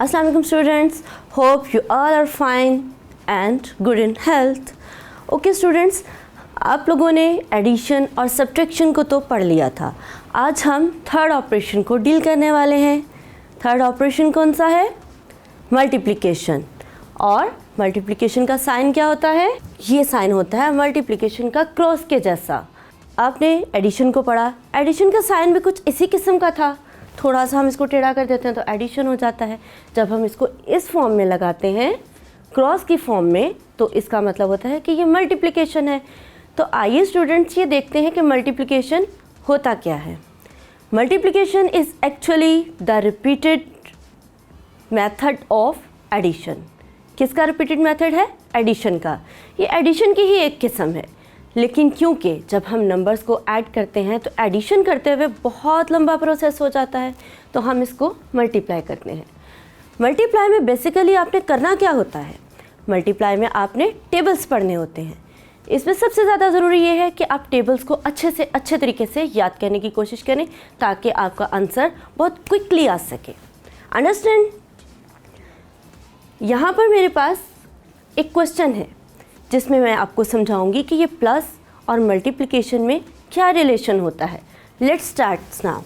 Assalamu alaikum students, hope you all are fine and good in health. Okay students, आप लोगों ने addition और subtraction को तो पढ़ लिया था. आज हम थर्ड ऑपरेशन को डील करने वाले हैं. थर्ड ऑपरेशन कौन सा है? मल्टीप्लिकेशन. और मल्टीप्लिकेशन का साइन क्या होता है? ये साइन होता है मल्टीप्लिकेशन का क्रॉस के जैसा. आपने एडिशन को पढ़ा, एडिशन का साइन भी कुछ इसी किस्म का था. थोड़ा सा हम इसको टेढ़ा कर देते हैं तो एडिशन हो जाता है. जब हम इसको इस फॉर्म में लगाते हैं, क्रॉस की फॉर्म में, तो इसका मतलब होता है कि ये मल्टीप्लिकेशन है. तो आइए स्टूडेंट्स ये देखते हैं कि मल्टीप्लिकेशन होता क्या है. Multiplication is actually the repeated method of addition. किसका रिपीटेड मेथड है? एडिशन का. ये एडिशन की ही एक किस्म है, लेकिन क्योंकि जब हम नंबर्स को ऐड करते हैं तो एडिशन करते हुए बहुत लंबा प्रोसेस हो जाता है, तो हम इसको मल्टीप्लाई करते हैं. मल्टीप्लाई में बेसिकली आपने करना क्या होता है? मल्टीप्लाई में आपने टेबल्स पढ़ने होते हैं. इसमें सबसे ज़्यादा ज़रूरी ये है कि आप टेबल्स को अच्छे से अच्छे तरीके से याद करने की कोशिश करें ताकि आपका आंसर बहुत क्विकली आ सके. अंडरस्टैंड? यहाँ पर मेरे पास एक क्वेश्चन है जिसमें मैं आपको समझाऊंगी कि ये प्लस और मल्टीप्लिकेशन में क्या रिलेशन होता है. Let's start now.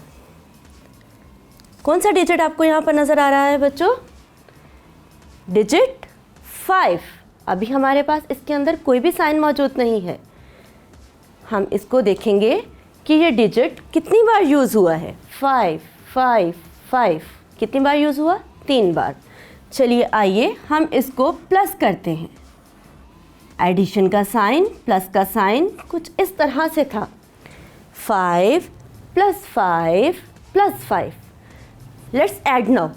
कौन सा डिजिट आपको यहाँ पर नज़र आ रहा है बच्चों? डिजिट 5. अभी हमारे पास इसके अंदर कोई भी साइन मौजूद नहीं है. हम इसको देखेंगे कि ये डिजिट कितनी बार यूज़ हुआ है. 5 5 5 कितनी बार यूज़ हुआ? 3 बार. चलिए आइए हम इसको प्लस करते हैं. एडिशन का साइन, प्लस का साइन कुछ इस तरह से था. 5 + 5 + 5. Let's add now.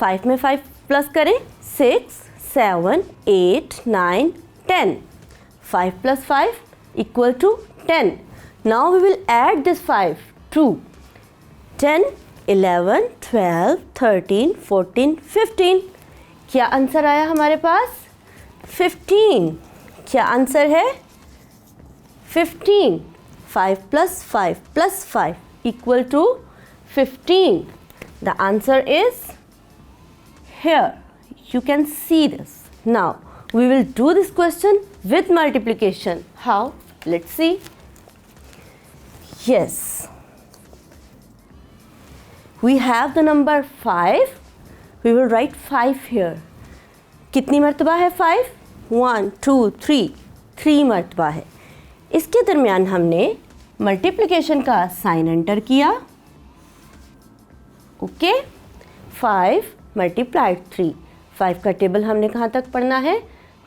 5 में 5 प्लस करें. 6 7 8 9 10. 5 + 5 = 10. Now we will add this 5 to 10 11 12 13 14 15. क्या आंसर आया हमारे पास? 15. क्या आंसर है? 15. 5 + 5 + 5 = 15. The answer is here. You can see this. Now we will do this question with multiplication. How? Let's see. Yes. We have the number 5. We will write 5 here. कितनी मर्तबा है 5? 1 2 3. 3 मर्तबा है. इसके दरमियान हमने मल्टीप्लिकेशन का साइन एंटर किया. ओके. 5 × 3. 5 का टेबल हमने कहाँ तक पढ़ना है?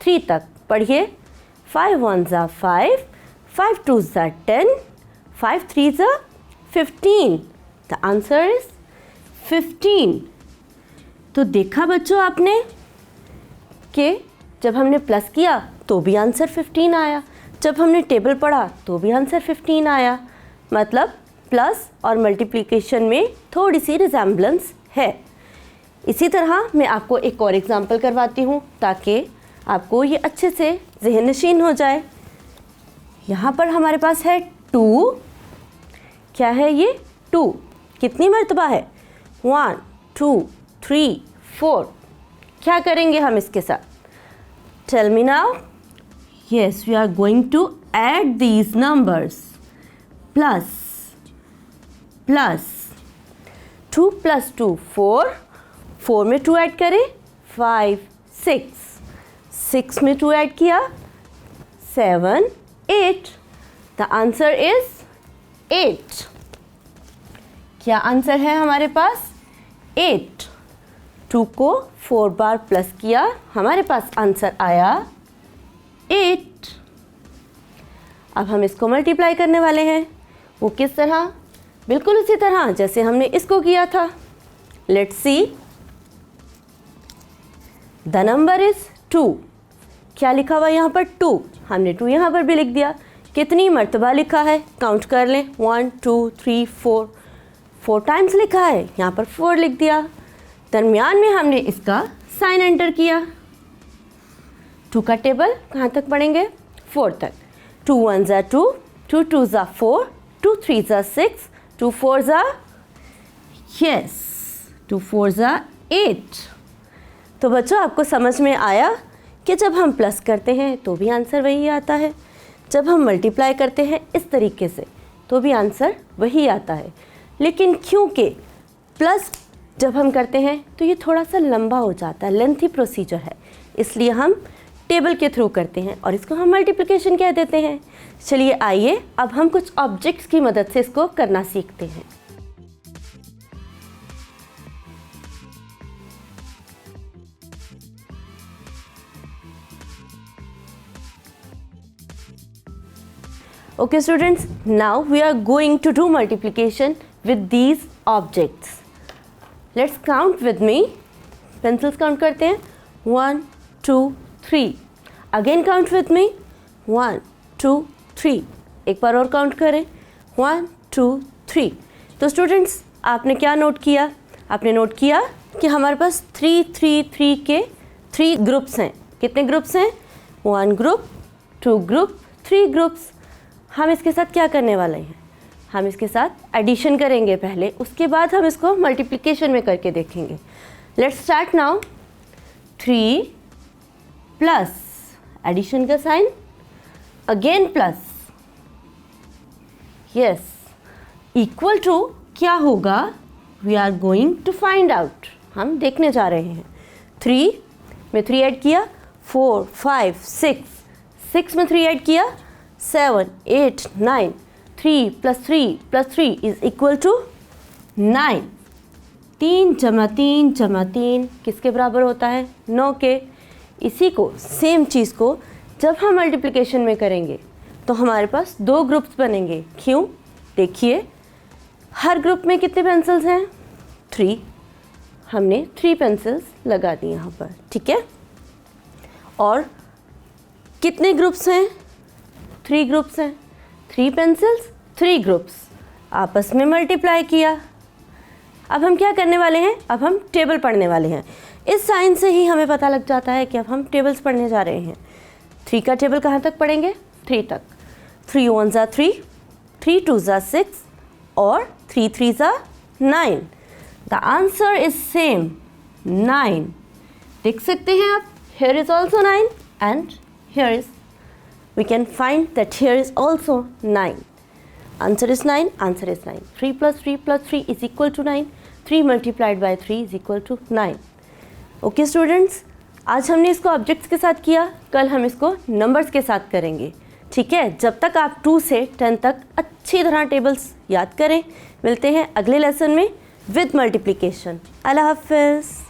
3 तक. पढ़िए. 5 1 = 5, 5 2 = 10, 5 3 = 15. The answer is 15. तो देखा बच्चों आपने कि जब हमने प्लस किया तो भी आंसर 15 आया, जब हमने टेबल पढ़ा तो भी आंसर 15 आया. मतलब प्लस और मल्टीप्लिकेशन में थोड़ी सी रिजेम्बलेंस है. इसी तरह मैं आपको एक और एग्जांपल करवाती हूँ ताकि आपको ये अच्छे से ज़हन नशीन हो जाए. यहाँ पर हमारे पास है 2. क्या है ये? 2. कितनी मर्तबा है? 1 2 3 4. क्या करेंगे हम इसके साथ? Tell me now. Yes, we are going to add these numbers. Plus 2 + 2 4. 4 में 2 ऐड करें. 5 6. 6 में 2 ऐड किया. 7 8. The answer is 8. क्या आंसर है हमारे पास? 8. 2 को 4 बार प्लस किया, हमारे पास आंसर आया 8. अब हम इसको मल्टीप्लाई करने वाले हैं. वो किस तरह? बिल्कुल उसी तरह जैसे हमने इसको किया था. Let's see. The number is 2. क्या लिखा हुआ यहाँ पर? 2. हमने 2 यहाँ पर भी लिख दिया. कितनी मर्तबा लिखा है? काउंट कर लें. 1 2 3 4. 4 टाइम्स लिखा है, यहाँ पर 4 लिख दिया. दरमियान में हमने इसका साइन एंटर किया. 2 का टेबल कहाँ तक पढ़ेंगे? 4 तक. 2 1 = 2, 2 2 = 4, 2 3 = 6, 2 4 = 8. तो बच्चों आपको समझ में आया कि जब हम प्लस करते हैं तो भी आंसर वही आता है, जब हम मल्टीप्लाई करते हैं इस तरीके से तो भी आंसर वही आता है। लेकिन क्योंकि प्लस जब हम करते हैं तो ये थोड़ा सा लंबा हो जाता है, लेंथी प्रोसीजर है, इसलिए हम टेबल के थ्रू करते हैं और इसको हम मल्टीप्लिकेशन कह देते हैं। चलिए आइए अब हम कुछ ऑब्जेक्ट्स की मदद से इसको करना सीखते हैं। Okay students, now we are going to do multiplication with these objects. Let's count with me. Pencils count करते हैं 1 2 3. Again count with me 1 2 3. एक बार और काउंट करें 1 2 3. तो स्टूडेंट्स आपने क्या नोट किया? आपने नोट किया कि हमारे पास 3 3 3 के 3 ग्रुप्स हैं। कितने ग्रुप्स हैं? 1 ग्रुप, 2 ग्रुप, 3 ग्रुप्स। हम इसके साथ क्या करने वाले हैं? हम इसके साथ एडिशन करेंगे पहले, उसके बाद हम इसको मल्टीप्लिकेशन में करके देखेंगे। Let's start now. 3 plus addition का sign, again plus, yes, equal to क्या होगा? We are going to find out. हम देखने जा रहे हैं। 3 में 3 ऐड किया 4 5 6, 6 में 3 ऐड किया 7 8 9, 3 + 3 + 3 इज इक्वल टू 9। 3 × 3 × 3 किसके बराबर होता है? 9 के। इसी को सेम चीज़ को जब हम मल्टीप्लिकेशन में करेंगे तो हमारे पास 2 ग्रुप्स बनेंगे। क्यों? देखिए हर ग्रुप में कितने पेंसिल्स हैं? 3। हमने 3 पेंसिल्स लगा दी यहाँ पर, ठीक है। और कितने ग्रुप्स हैं? 3 ग्रुप्स हैं। 3 पेंसिल्स 3 ग्रुप्स, आपस में मल्टीप्लाई किया। अब हम क्या करने वाले हैं? अब हम टेबल पढ़ने वाले हैं। इस साइन से ही हमें पता लग जाता है कि अब हम टेबल्स पढ़ने जा रहे हैं। 3 का टेबल कहाँ तक पढ़ेंगे? 3 तक। 3 × 1 = 3, 3 × 2 = 6 और 3 × 3 = 9। The answer is same 9। देख सकते हैं आप, here is also 9 and here is, we can find that here is also 9. Answer is 9. Answer is 9. 3 + 3 + 3 is equal to 9. 3 multiplied by 3 is equal to 9. Okay students, आज हमने इसको objects के साथ किया, कल हम इसको नंबर्स के साथ करेंगे, ठीक है। जब तक आप 2 से 10 तक अच्छी तरह टेबल्स याद करें। मिलते हैं अगले लेसन में विद मल्टीप्लिकेशन। अल्लाह हाफ़िज़।